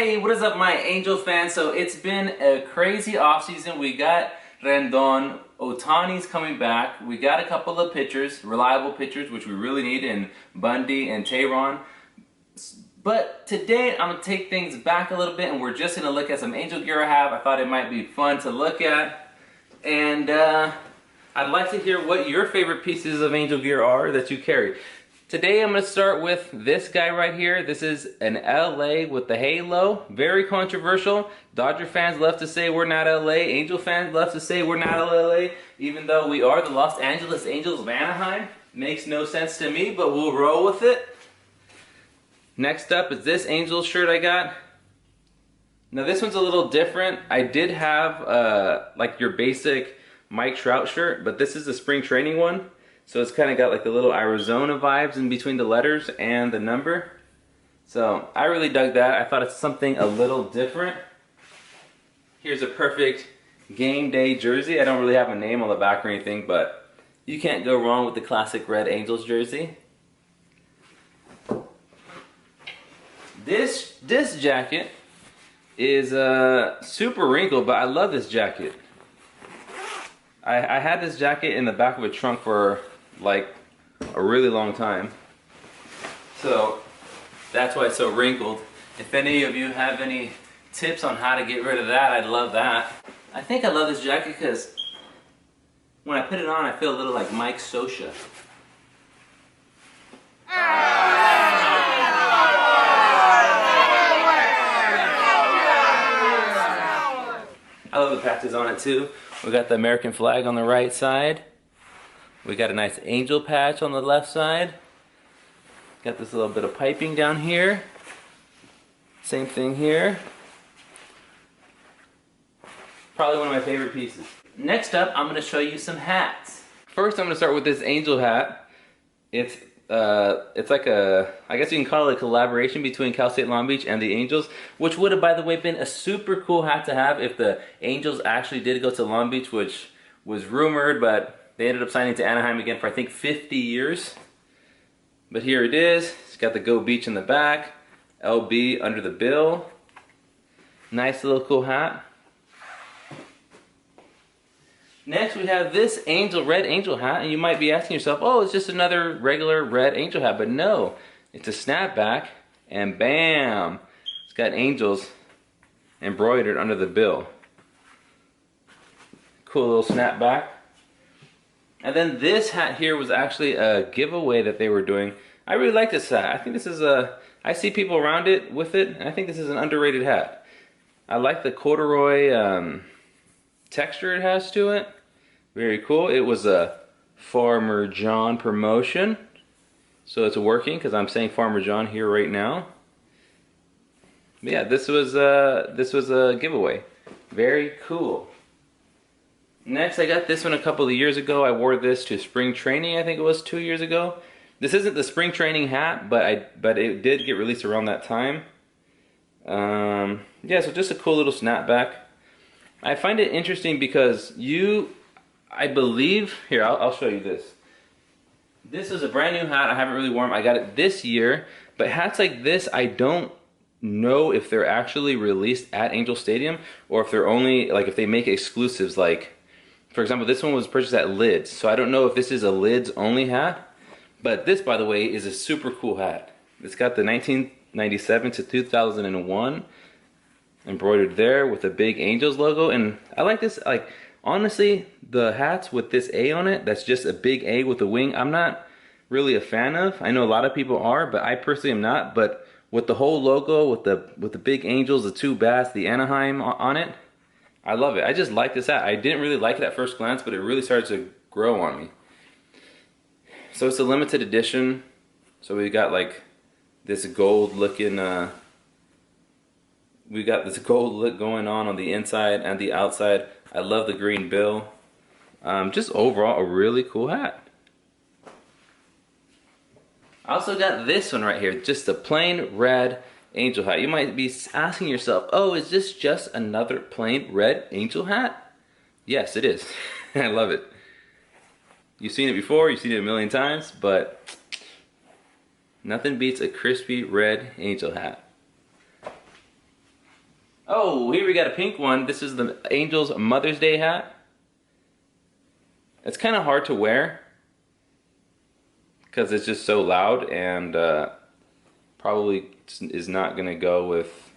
Hey, what is up my Angel fans? So it's been a crazy offseason. We got Rendon, Ohtani's coming back. We got a couple of pitchers, reliable pitchers, which we really need in Bundy and Teheran. But today I'm going to take things back a little bit and we're just going to look at some Angel gear I have. I thought it might be fun to look at. And I'd like to hear what your favorite pieces of Angel gear are that you carry. Today I'm going to start with this guy right here. This is an LA with the halo. Very controversial. Dodger fans love to say we're not LA. Angel fans love to say we're not LA. Even though we are the Los Angeles Angels of Anaheim. Makes no sense to me, but we'll roll with it. Next up is this Angels shirt I got. Now this one's a little different. I did have like your basic Mike Trout shirt, but this is the spring training one. So it's kind of got like the little Arizona vibes in between the letters and the number. So I really dug that. I thought it's something a little different. Here's a perfect game day jersey. I don't really have a name on the back or anything, but you can't go wrong with the classic red Angels jersey. This jacket is super wrinkled, but I love this jacket. I had this jacket in the back of a trunk for like a really long time, so that's why it's so wrinkled. If any of you have any tips on how to get rid of that, I'd love that. I think I love this jacket because when I put it on I feel a little like Mike Scioscia. I love the patches on it too. We got the American flag on the right side. We got a nice angel patch on the left side. Got this little bit of piping down here. Same thing here. Probably one of my favorite pieces. Next up, I'm going to show you some hats. First, I'm going to start with this angel hat. It's like a, I guess you can call it a collaboration between Cal State Long Beach and the Angels, which would have, by the way, been a super cool hat to have if the Angels actually did go to Long Beach, which was rumored, but they ended up signing to Anaheim again for I think 50 years. But here it is. It's got the Go Beach in the back, LB under the bill. Nice little cool hat. Next we have this red angel hat, and you might be asking yourself, oh, it's just another regular red angel hat, but no, it's a snapback, and bam, it's got angels embroidered under the bill. Cool little snapback. And then this hat here was actually a giveaway that they were doing. I really like this hat. I think this is I see people around it with it, and I think this is an underrated hat. I like the corduroy texture it has to it. Very cool. It was a Farmer John promotion, so it's working because I'm saying Farmer John here right now. But yeah, this was a giveaway. Very cool. Next, I got this one a couple of years ago. I wore this to spring training. I think it was 2 years ago. This isn't the spring training hat, but it did get released around that time. Yeah, so just a cool little snapback. I find it interesting because I believe, here, I'll show you this. This is a brand new hat. I haven't really worn. I got it this year, but hats like this, I don't know if they're actually released at Angel Stadium or if they're only, like if they make exclusives. Like, for example, this one was purchased at Lids, so I don't know if this is a Lids only hat, but this, by the way, is a super cool hat. It's got the 1997 to 2001 embroidered there with a big Angels logo, and I like this. Like, honestly, the hats with this A on it, that's just a big A with a wing, I'm not really a fan of. I know a lot of people are, but I personally am not. But with the whole logo, with the big Angels, the two bats, the Anaheim on it, I love it. I just like this hat. I didn't really like it at first glance, but it really started to grow on me. So it's a limited edition. So we got like this gold looking we got this gold look going on the inside and the outside. I love the green bill. Just overall a really cool hat. I also got this one right here, just a plain red angel hat. You might be asking yourself, oh, is this just another plain red angel hat? Yes, it is. I love it. You've seen it before, you've seen it a million times, but Nothing beats a crispy red angel hat. Oh, here we got a pink one. This is the Angels Mother's Day hat. It's kind of hard to wear because it's just so loud, and probably is not gonna go with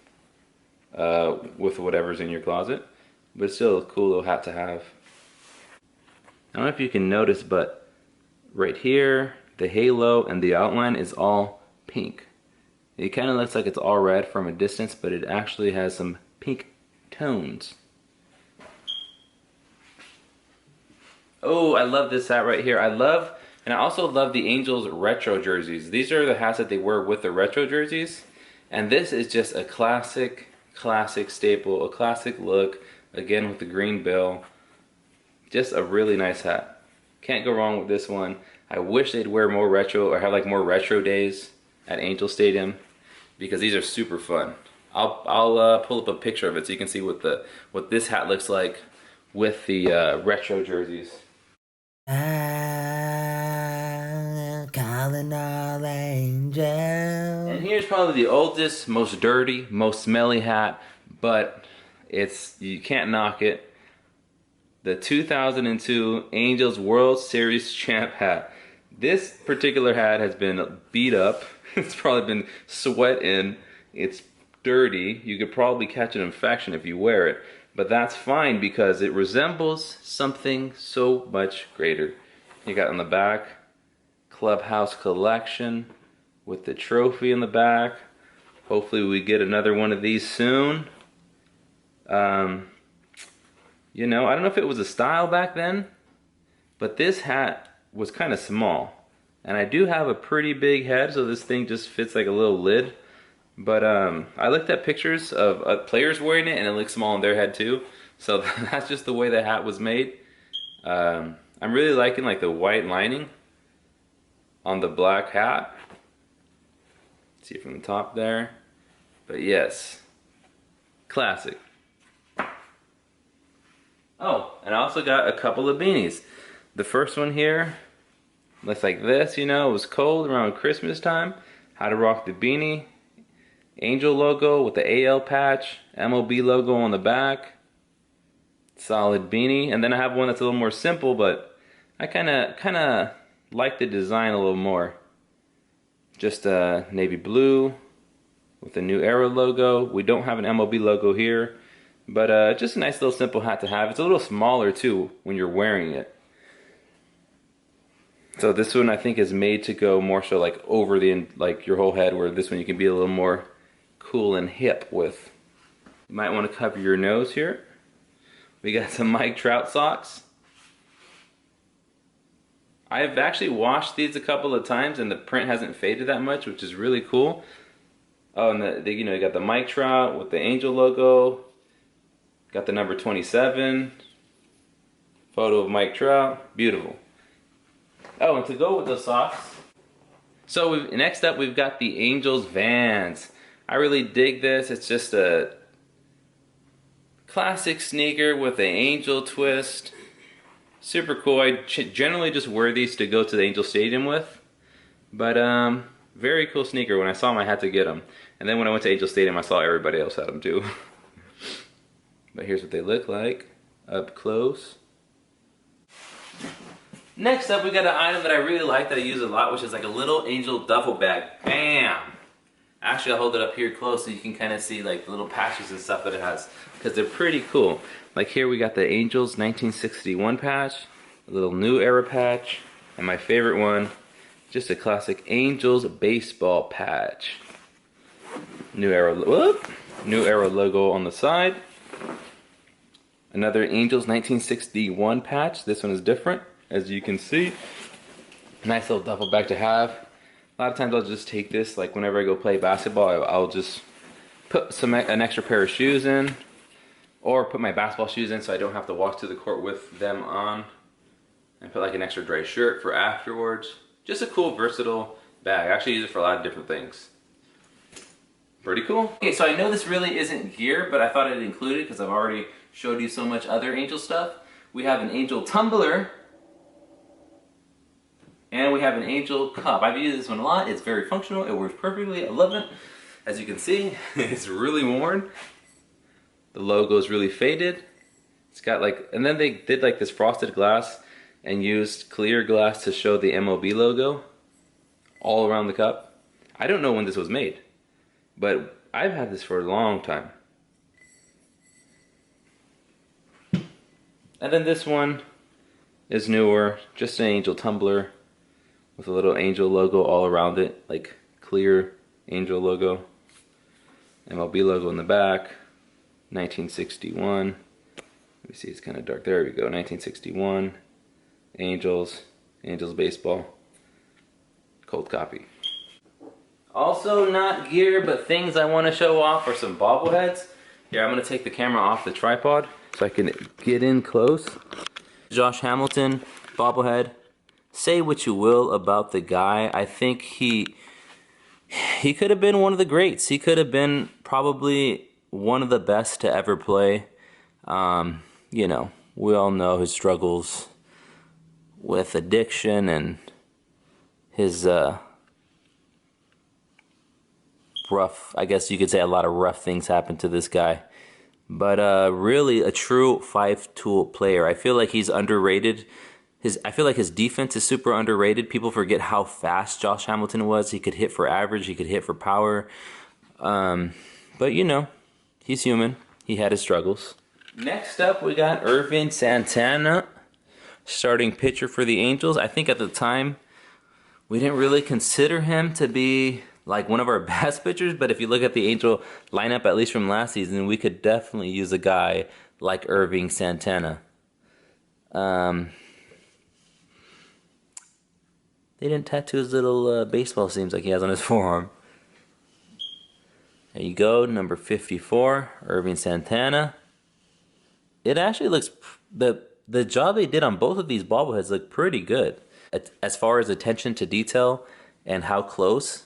whatever's in your closet. But it's still a cool little hat to have. I don't know if you can notice, but right here, the halo and the outline is all pink. It kind of looks like it's all red from a distance, but it actually has some pink tones. Oh, I love this hat right here. And I also love the Angels retro jerseys. These are the hats that they wear with the retro jerseys. And this is just a classic staple, a classic look, again with the green bill. Just a really nice hat. Can't go wrong with this one. I wish they'd wear more retro or have like more retro days at Angel Stadium, because these are super fun. I'll pull up a picture of it so you can see what this hat looks like with the retro jerseys. I'm calling all angels. And here's probably the oldest, most dirty, most smelly hat, but you can't knock it. The 2002 Angels World Series champ hat. This particular hat has been beat up. It's probably been sweat in. It's dirty. You could probably catch an infection if you wear it, but that's fine because it resembles something so much greater. You got on the back, Clubhouse Collection with the trophy in the back. Hopefully we get another one of these soon. You know, I don't know if it was a style back then, but this hat was kind of small. And I do have a pretty big head, so this thing just fits like a little lid. But I looked at pictures of players wearing it, and it looks small on their head too. So that's just the way the hat was made. I'm really liking like the white lining on the black hat. See it from the top there. But yes, classic. Oh, and I also got a couple of beanies. The first one here looks like this, you know, it was cold around Christmas time. How to rock the beanie. Angel logo with the AL patch, MLB logo on the back. Solid beanie. And then I have one that's a little more simple, but I kind of like the design a little more. Just navy blue with the New Era logo. We don't have an MLB logo here, but just a nice little simple hat to have. It's a little smaller too when you're wearing it. So this one I think is made to go more so like over like your whole head, where this one you can be a little more cool and hip with. You might want to cover your nose here. We got some Mike Trout socks. I've actually washed these a couple of times and the print hasn't faded that much, which is really cool. Oh, and you know, you got the Mike Trout with the Angel logo. Got the number 27. Photo of Mike Trout. Beautiful. Oh, and to go with the socks, so next up we've got the Angels Vans. I really dig this. It's just a classic sneaker with an angel twist. Super cool. I generally just wear these to go to the Angel Stadium with. But very cool sneaker. When I saw them, I had to get them. And then when I went to Angel Stadium, I saw everybody else had them too. But here's what they look like up close. Next up, we got an item that I really like that I use a lot, which is like a little Angel duffel bag. Bam! Actually, I'll hold it up here close so you can kind of see like the little patches and stuff that it has, because they're pretty cool. Like here we got the Angels 1961 patch, a little New Era patch, and my favorite one, just a classic Angels baseball patch. New Era logo on the side. Another Angels 1961 patch. This one is different, as you can see. Nice little duffel bag to have. A lot of times I'll just take this, like whenever I go play basketball, I'll just put an extra pair of shoes in, or put my basketball shoes in so I don't have to walk to the court with them on, and put like an extra dry shirt for afterwards. Just a cool, versatile bag. I actually use it for a lot of different things. Pretty cool. Okay, so I know this really isn't gear, but I thought I'd include it because I've already showed you so much other Angel stuff. We have an Angel tumbler, and we have an Angel cup. I've used this one a lot. It's very functional. It works perfectly. I love it. As you can see, it's really worn. The logo is really faded. It's got like, and then they did like this frosted glass and used clear glass to show the MLB logo all around the cup. I don't know when this was made, but I've had this for a long time. And then this one is newer, just an Angel tumbler with a little Angel logo all around it, like clear Angel logo. MLB logo in the back, 1961. Let me see, it's kind of dark. There we go, 1961. Angels baseball. Cold copy. Also not gear, but things I want to show off are some bobbleheads. Here, I'm going to take the camera off the tripod so I can get in close. Josh Hamilton, bobblehead. Say what you will about the guy. I think he could have been one of the greats. He could have been probably one of the best to ever play. You know, we all know his struggles with addiction and his rough, I guess you could say a lot of rough things happened to this guy. But really a true five-tool player. I feel like he's underrated. I feel like his defense is super underrated. People forget how fast Josh Hamilton was. He could hit for average, he could hit for power. But you know, he's human. He had his struggles. Next up, we got Ervin Santana, starting pitcher for the Angels. I think at the time, we didn't really consider him to be like one of our best pitchers, but if you look at the Angel lineup, at least from last season, we could definitely use a guy like Ervin Santana. They didn't tattoo his little baseball seams like he has on his forearm. There you go, number 54, Ervin Santana. It actually looks, the job they did on both of these bobbleheads look pretty good. As far as attention to detail and how close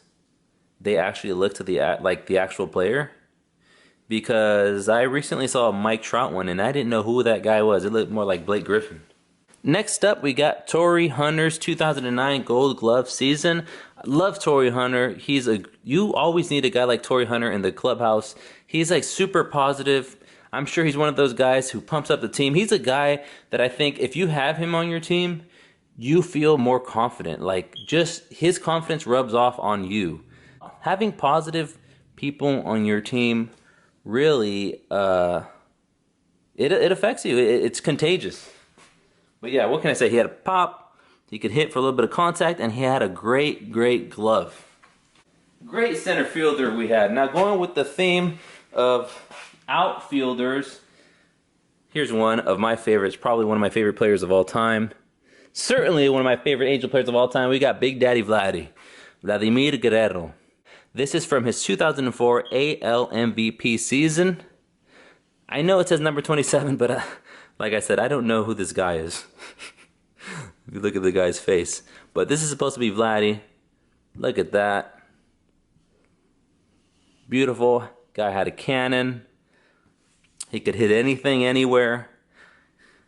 they actually look to the actual player. Because I recently saw a Mike Trout one and I didn't know who that guy was. It looked more like Blake Griffin. Next up, we got Torii Hunter's 2009 Gold Glove season. I love Torii Hunter. You always need a guy like Torii Hunter in the clubhouse. He's like super positive. I'm sure he's one of those guys who pumps up the team. He's a guy that I think if you have him on your team, you feel more confident. Like, just his confidence rubs off on you. Having positive people on your team really, it affects you. It's contagious. But yeah, what can I say? He had a pop, he could hit for a little bit of contact, and he had a great glove. Great center fielder we had. Now going with the theme of outfielders, here's one of my favorites, probably one of my favorite players of all time. Certainly one of my favorite Angel players of all time. We got Big Daddy Vladimir Guerrero. This is from his 2004 AL MVP season. I know it says number 27, but like I said, I don't know who this guy is. If you look at the guy's face. But this is supposed to be Vladdy. Look at that. Beautiful. Guy had a cannon. He could hit anything, anywhere.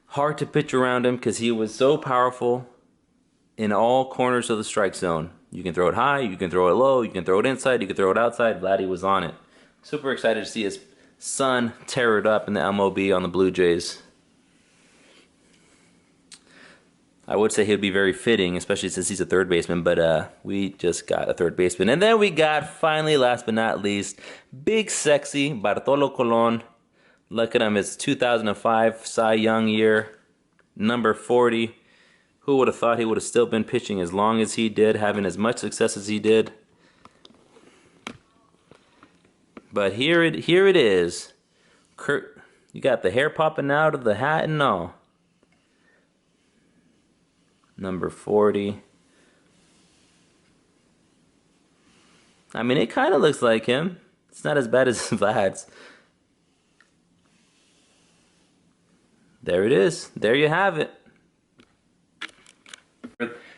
Hard to pitch around him because he was so powerful in all corners of the strike zone. You can throw it high, you can throw it low, you can throw it inside, you can throw it outside. Vladdy was on it. Super excited to see his son tear it up in the MLB on the Blue Jays. I would say he would be very fitting, especially since he's a third baseman, but we just got a third baseman. And then we got, finally, last but not least, big sexy Bartolo Colon. Look at him, it's 2005 Cy Young year, number 40. Who would have thought he would have still been pitching as long as he did, having as much success as he did? But here it is. Kurt, you got the hair popping out of the hat and all. Number 40. I mean, it kind of looks like him. It's not as bad as Vlad's. There it is. There you have it.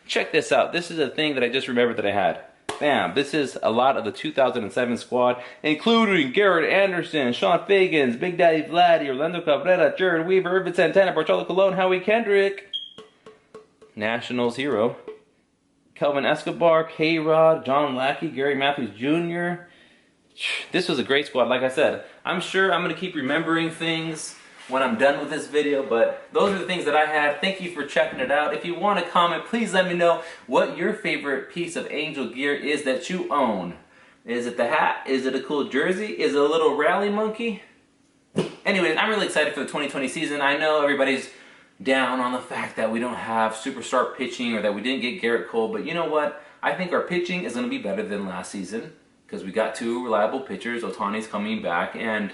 Check this out. This is a thing that I just remembered that I had. Bam. This is a lot of the 2007 squad, including Garrett Anderson, Sean Fagans, Big Daddy Vladdy, Orlando Cabrera, Jared Weaver, Ervin Santana, Bartolo Colon, Howie Kendrick, Nationals hero, Kelvin Escobar, K-Rod, John Lackey, Gary Matthews Jr., This was a great squad. Like I said, I'm sure I'm gonna keep remembering things when I'm done with this video, but those are the things that I had. Thank you for checking it out. If you want to comment, please let me know what your favorite piece of Angel gear is that you own. Is it the hat? Is it a cool jersey? Is it a little rally monkey? Anyways, I'm really excited for the 2020 season. I know everybody's down on the fact that we don't have superstar pitching or that we didn't get Garrett Cole, but you know what? I think our pitching is going to be better than last season because we got 2 reliable pitchers. Ohtani's coming back, and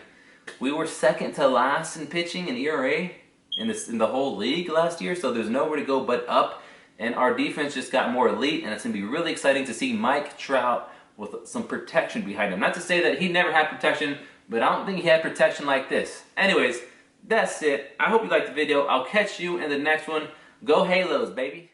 we were second to last in pitching in ERA in the whole league last year, so there's nowhere to go but up. And our defense just got more elite, and it's going to be really exciting to see Mike Trout with some protection behind him. Not to say that he never had protection, but I don't think he had protection like this. Anyways, that's it. I hope you liked the video. I'll catch you in the next one. Go Halos, baby.